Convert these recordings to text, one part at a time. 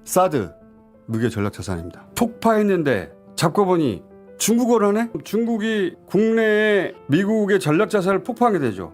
사드 무기의 전략자산입니다. 폭파했는데 잡고 보니 중국어를 하네? 중국이 국내에 미국의 전략자산을 폭파하게 되죠.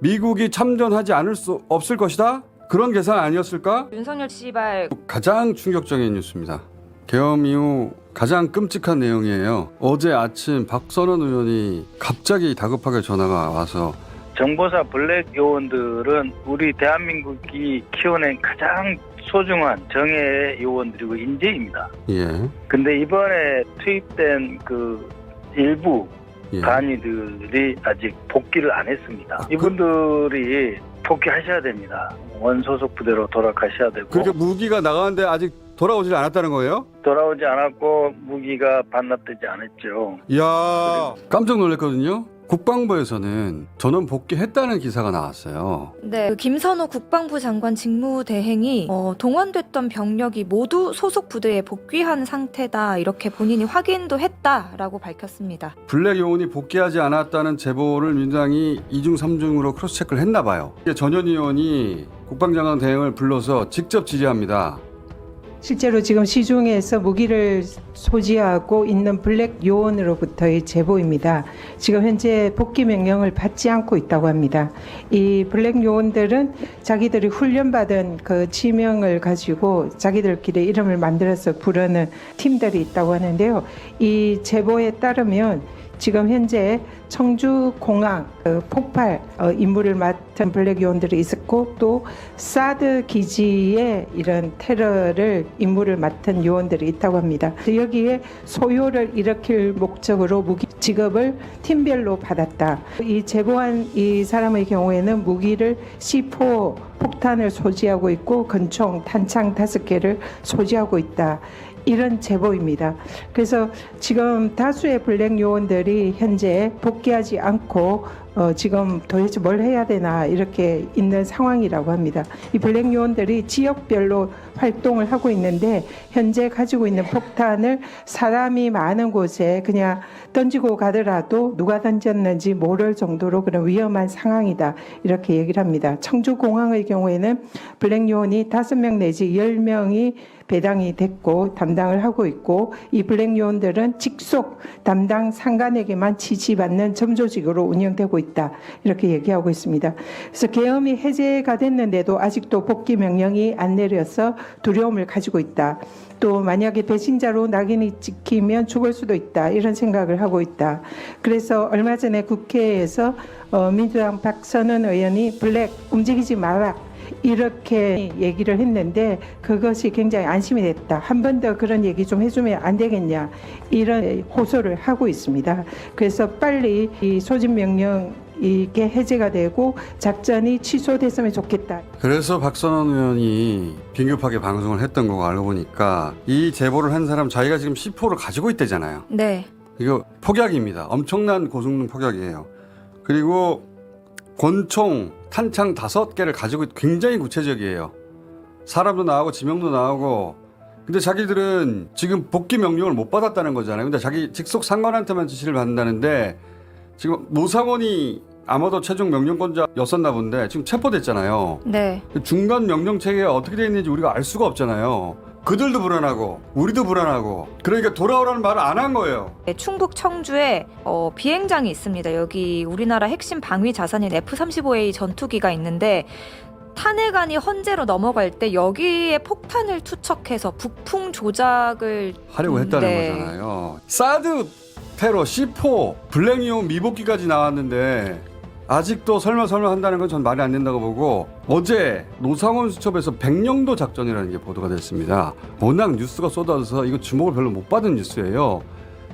미국이 참전하지 않을 수 없을 것이다? 그런 계산 아니었을까? 윤석열 씨발 가장 충격적인 뉴스입니다. 계엄 이후 가장 끔찍한 내용이에요. 어제 아침 박선원 의원이 갑자기 다급하게 전화가 와서 정보사 블랙 요원들은 우리 대한민국이 키워낸 가장 소중한 정예의 요원들이고 인재입니다. 예. 근데 이번에 투입된 그 일부 예. 간이들이 아직 복귀를 안 했습니다. 이분들이 복귀하셔야 됩니다. 원소속 부대로 돌아가셔야 되고. 그렇게 무기가 나가는데 아직 돌아오질 않았다는 거예요? 돌아오지 않았고 무기가 반납되지 않았죠. 이야, 깜짝 놀랐거든요. 국방부에서는 전원 복귀했다는 기사가 나왔어요. 네, 그 김선호 국방부 장관 직무대행이 동원됐던 병력이 모두 소속 부대에 복귀한 상태다 이렇게 본인이 확인도 했다라고 밝혔습니다. 블랙 요원이 복귀하지 않았다는 제보를 민주당이 2중 3중으로 크로스체크를 했나 봐요. 전현 의원이 국방장관 대행을 불러서 직접 지시합니다. 실제로 지금 시중에서 무기를 소지하고 있는 블랙 요원으로부터의 제보입니다. 지금 현재 복귀 명령을 받지 않고 있다고 합니다. 이 블랙 요원들은 자기들이 훈련받은 그 지명을 가지고 자기들끼리 이름을 만들어서 부르는 팀들이 있다고 하는데요. 이 제보에 따르면 지금 현재 청주공항 폭발 임무를 맡은 블랙 요원들이 있었고 또 사드 기지에 이런 테러를 임무를 맡은 요원들이 있다고 합니다. 여기에 소요를 일으킬 목적으로 무기 지급을 팀별로 받았다. 이 제보한 이 사람의 경우에는 무기를 C4 폭탄을 소지하고 있고 권총, 탄창 5개를 소지하고 있다. 이런 제보입니다. 그래서 지금 다수의 블랙 요원들이 현재 복귀하지 않고 지금 도대체 뭘 해야 되나 이렇게 있는 상황이라고 합니다. 이 블랙 요원들이 지역별로 활동을 하고 있는데 현재 가지고 있는 폭탄을 사람이 많은 곳에 그냥 던지고 가더라도 누가 던졌는지 모를 정도로 그런 위험한 상황이다 이렇게 얘기를 합니다. 청주공항의 경우에는 블랙 요원이 5명 내지 10명이 배당이 됐고 담당을 하고 있고 이 블랙 요원들은 직속 담당 상관에게만 지시받는 점조직으로 운영되고 있다 이렇게 얘기하고 있습니다. 그래서 계엄이 해제가 됐는데도 아직도 복귀 명령이 안 내려서 두려움을 가지고 있다. 또 만약에 배신자로 낙인이 찍히면 죽을 수도 있다 이런 생각을 하고 있다. 그래서 얼마 전에 국회에서 민주당 박선원 의원이 블랙 움직이지 마라 이렇게 얘기를 했는데 그것이 굉장히 안심이 됐다. 한 번 더 그런 얘기 좀 해주면 안 되겠냐 이런 호소를 하고 있습니다. 그래서 빨리 이 소집 명령 이게 해제가 되고 작전이 취소됐으면 좋겠다. 그래서 박선원 의원이 긴급하게 방송을 했던 거 알고 보니까 이 제보를 한 사람 자기가 지금 C4를 가지고 있다잖아요. 네. 이거 폭약입니다. 엄청난 고성능 폭약이에요. 그리고 권총, 탄창 5개를 가지고 굉장히 구체적이에요. 사람도 나오고 지명도 나오고. 근데 자기들은 지금 복귀 명령을 못 받았다는 거잖아요. 근데 자기 직속 상관한테만 지시를 받는다는데 지금 노상원이 아마도 최종 명령권자였었나 본데 지금 체포됐잖아요. 네. 중간 명령 체계가 어떻게 되어 있는지 우리가 알 수가 없잖아요. 그들도 불안하고 우리도 불안하고 그러니까 돌아오라는 말을 안 한 거예요. 네, 충북 청주에 비행장이 있습니다. 여기 우리나라 핵심 방위 자산인 F-35A 전투기가 있는데 탄핵안이 헌재로 넘어갈 때 여기에 폭탄을 투척해서 부풍 조작을 하려고 했다는 거잖아요. 사드 테러, C4, 블랙이온 미복귀까지 나왔는데 아직도 설마 한다는 건 전 말이 안 된다고 보고 어제 노상원 수첩에서 백령도 작전이라는 게 보도가 됐습니다. 워낙 뉴스가 쏟아져서 이거 주목을 별로 못 받은 뉴스예요.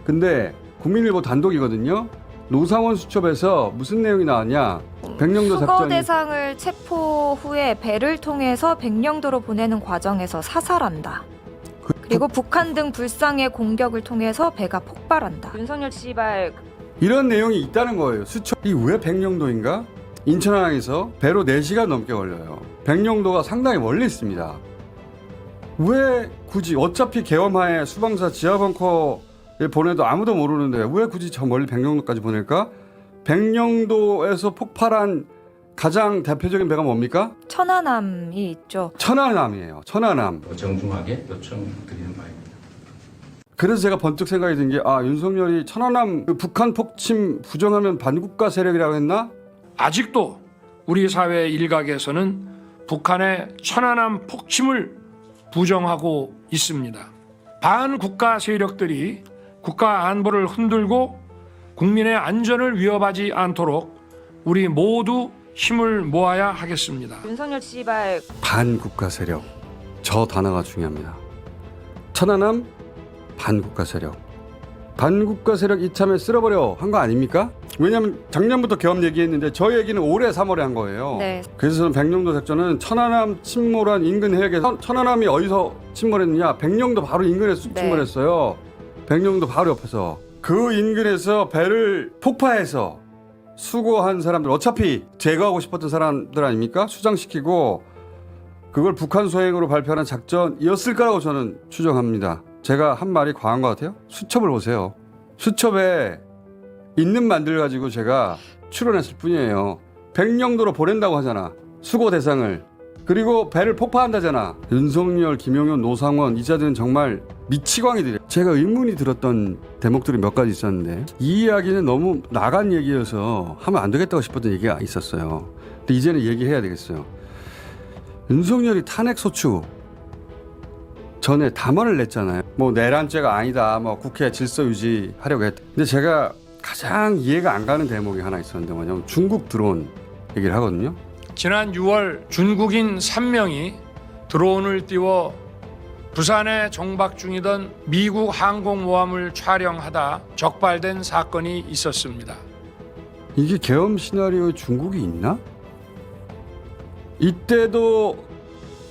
근데 국민일보 단독이거든요. 노상원 수첩에서 무슨 내용이 나왔냐. 백령도 수거 작전이 대상을 체포 후에 배를 통해서 백령도로 보내는 과정에서 사살한다. 그리고 북한 등 불상의 공격을 통해서 배가 폭발한다. 윤석열 씨발 이런 내용이 있다는 거예요. 수첩이 왜 백령도인가? 인천항에서 배로 4시간 넘게 걸려요. 백령도가 상당히 멀리 있습니다. 왜 굳이 어차피 계엄하에 수방사 지하벙커에 보내도 아무도 모르는데 왜 굳이 저 멀리 백령도까지 보낼까? 백령도에서 폭발한 가장 대표적인 배가 뭡니까? 천안함이 있죠. 천안함이에요. 천안함. 정중하게 요청드리는 바입니다. 그래서 제가 번뜩 생각이 든 게 윤석열이 천안함 그 북한 폭침 부정하면 반국가 세력이라고 했나? 아직도 우리 사회 일각에서는 북한의 천안함 폭침을 부정하고 있습니다. 반국가 세력들이 국가 안보를 흔들고 국민의 안전을 위협하지 않도록 우리 모두 힘을 모아야 하겠습니다. 윤석열 씨발 반국가 세력. 저 단어가 중요합니다. 천안함 반국가 세력. 반국가 세력 이참에 쓸어버려 한 거 아닙니까? 왜냐하면 작년부터 계엄 얘기했는데 저 얘기는 올해 3월에 한 거예요. 네. 그래서 저는 백령도 작전은 천안함 침몰한 인근 해역에 천안함이 어디서 침몰했느냐? 백령도 바로 인근에서 네. 침몰했어요. 백령도 바로 옆에서 그 인근에서 배를 폭파해서 수거한 사람들 어차피 제거하고 싶었던 사람들 아닙니까? 수장시키고 그걸 북한 소행으로 발표하는 작전이었을 거라고 저는 추정합니다. 제가 한 말이 과한 것 같아요? 수첩을 보세요. 수첩에 있는 말들 가지고 제가 추론했을 뿐이에요. 백령도로 보낸다고 하잖아. 수거 대상을. 그리고 배를 폭파한다잖아. 윤석열, 김용현, 노상원 이 자들은 정말 미치광이들이에요. 제가 의문이 들었던 대목들이 몇 가지 있었는데 이 이야기는 너무 나간 얘기여서 하면 안 되겠다고 싶었던 얘기가 있었어요. 근데 이제는 얘기해야 되겠어요. 윤석열이 탄핵소추 전에 담화를 냈잖아요. 뭐 내란죄가 아니다. 뭐 국회 질서 유지하려고 했다. 근데 제가 가장 이해가 안 가는 대목이 하나 있었는데 뭐냐면 중국 드론 얘기를 하거든요. 지난 6월 중국인 3명이 드론을 띄워 부산에 정박 중이던 미국 항공모함을 촬영하다 적발된 사건이 있었습니다. 이게 계엄 시나리오에 중국이 있나? 이때도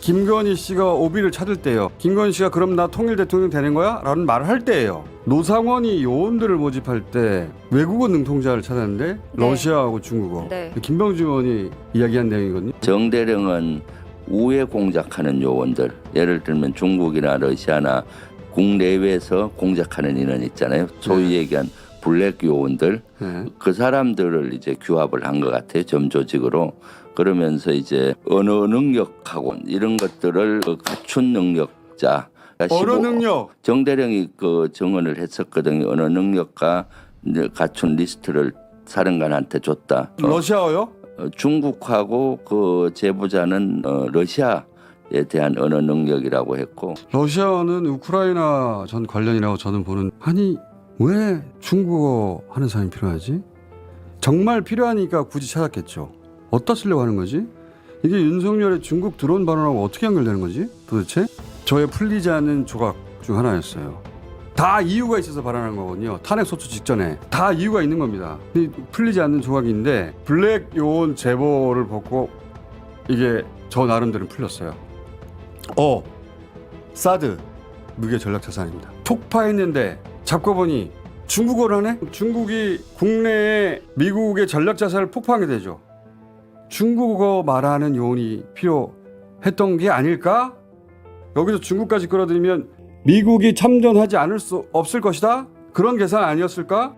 김건희 씨가 오비를 찾을 때예요. 김건희 씨가 그럼 나 통일 대통령 되는 거야? 라는 말을 할 때예요. 노상원이 요원들을 모집할 때 외국어 능통자를 찾았는데 네. 러시아하고 중국어. 네. 김병준 의원이 이야기한 내용이거든요. 정대령은 우회 공작하는 요원들, 예를 들면 중국이나 러시아나 국내외에서 공작하는 인원 있잖아요. 소위 얘기한 블랙 요원들, 네. 그 사람들을 이제 규합을 한 것 같아요. 점조직으로. 그러면서 이제 언어 능력하고 이런 것들을 갖춘 능력자. 언어 능력. 정대령이 그 증언을 했었거든요. 언어 능력과 이제 갖춘 리스트를 사령관한테 줬다. 러시아어요? 중국하고 그 제보자는 러시아에 대한 언어 능력이라고 했고 러시아는 우크라이나 전 관련이라고 저는 보는. 아니 왜 중국어 하는 사람이 필요하지? 정말 필요하니까 굳이 찾았겠죠. 어디다 쓰려고 하는 거지? 이게 윤석열의 중국 드론 발언하고 어떻게 연결되는 거지? 도대체? 저의 풀리지 않는 조각 중 하나였어요. 다 이유가 있어서 발언한 거거든요. 탄핵소추 직전에 다 이유가 있는 겁니다. 풀리지 않는 조각인데 블랙 요원 제보를 보고 이게 저 나름대로 풀렸어요. 사드 무게 전략 자산입니다. 폭파했는데 잡고 보니 중국어를 하네? 중국이 국내에 미국의 전략 자산을 폭파하게 되죠. 중국어 말하는 요원이 필요했던 게 아닐까? 여기서 중국까지 끌어들이면 미국이 참전하지 않을 수 없을 것이다? 그런 계산 아니었을까?